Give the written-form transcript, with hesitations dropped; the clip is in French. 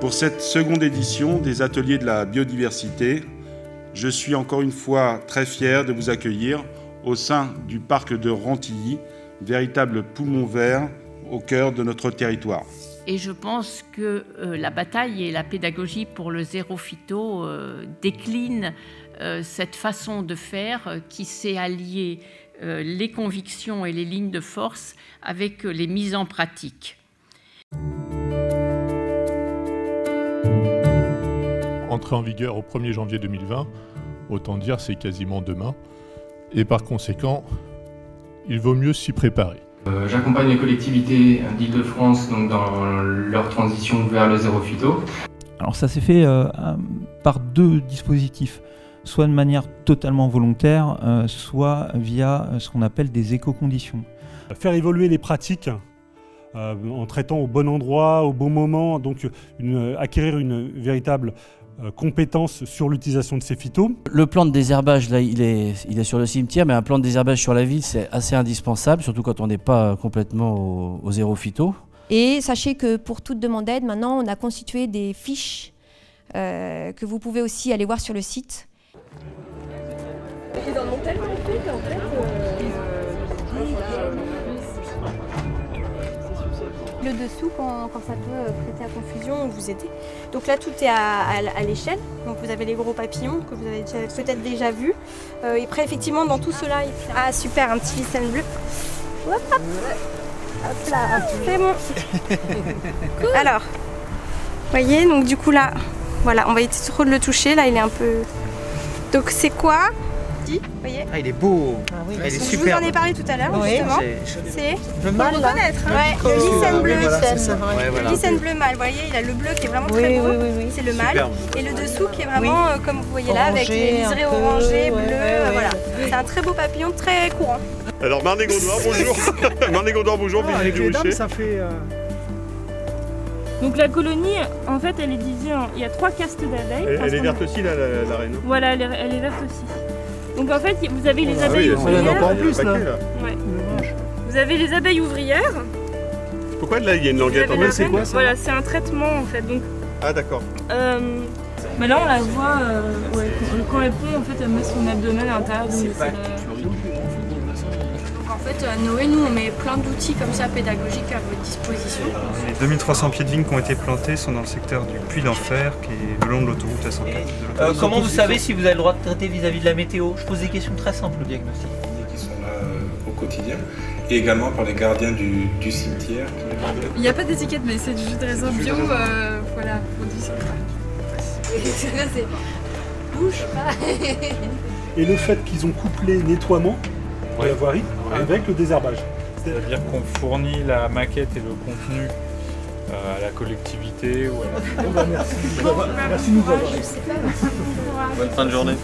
Pour cette seconde édition des Ateliers de la biodiversité, je suis encore une fois très fier de vous accueillir au sein du parc de Rantilly, véritable poumon vert au cœur de notre territoire. Et je pense que la bataille et la pédagogie pour le zéro phyto déclinent cette façon de faire qui sait allier les convictions et les lignes de force avec les mises en pratique. Entrée en vigueur au 1er janvier 2020, autant dire c'est quasiment demain. Et par conséquent, il vaut mieux s'y préparer. J'accompagne les collectivités d'Île-de-France dans leur transition vers le zéro phyto. Alors ça s'est fait par deux dispositifs, soit de manière totalement volontaire, soit via ce qu'on appelle des éco-conditions. Faire évoluer les pratiques en traitant au bon endroit, au bon moment, donc acquérir une véritable compétence sur l'utilisation de ces phytos. Le plan de désherbage, là, il est sur le cimetière, mais un plan de désherbage sur la ville, c'est assez indispensable, surtout quand on n'est pas complètement au zéro phyto. Et sachez que pour toute demande d'aide, maintenant, on a constitué des fiches que vous pouvez aussi aller voir sur le site. Et dans mon tel, en fait, le dessous, quand ça peut prêter à confusion, vous aidez. Donc là, tout est à l'échelle. Donc vous avez les gros papillons que vous avez peut-être déjà vus. Et après, effectivement, dans tout cela, ah super, un petit lissane bleu. Hop, hop. Hop là, c'est bon. Cool. Alors, vous voyez, donc du coup là, voilà, on va éviter trop de le toucher. Là, il est un peu. Donc c'est quoi? Vous voyez? Ah, il est beau, ah, oui, il est super. Je vous en ai parlé tout à l'heure, justement. C'est le mâle, là. Ouais, le lissane bleu. Le lissane bleu mâle, vous voyez, il a le bleu qui est vraiment très beau, c'est le mâle. Et le dessous qui est vraiment, comme vous voyez là, avec les liserés orangés, bleus, voilà. C'est un très beau papillon, très courant. Alors Marnay-Gondoire, bonjour. Marnay-Gondoire, bonjour, avec les dames, ça fait... Donc la colonie, en fait, elle est divisée en... Il y a 3 castes d'abeilles. Elle est verte aussi, la reine. Voilà, elle est verte aussi. Donc en fait, vous avez les abeilles ouvrières. En plus, là. Ouais. Vous avez les abeilles ouvrières. Pourquoi là il y a une languette en bas? C'est quoi ça? Voilà, c'est un traitement en fait. Donc, ah d'accord. Mais là on la voit, quand elle pond, en fait, elle met son abdomen à l'intérieur. En fait, à Noé, nous, on met plein d'outils comme ça pédagogiques à votre disposition. Les 2300 pieds de vigne qui ont été plantés sont dans le secteur du Puy d'Enfer, qui est le long de l'autoroute A104. Comment vous savez si vous avez le droit de traiter vis-à-vis de la météo? Je pose des questions très simples au diagnostic. Qui sont là au quotidien, et également par les gardiens du cimetière. Il n'y a pas d'étiquette, mais c'est du jus de raisin bio, voilà, produit sur ça. C'est bouche pas. Et le fait qu'ils ont couplé nettoiement de la voirie avec le désherbage. C'est-à-dire qu'on fournit la maquette et le contenu à la collectivité ou à la... Merci de nous avoir. Bonne fin de journée.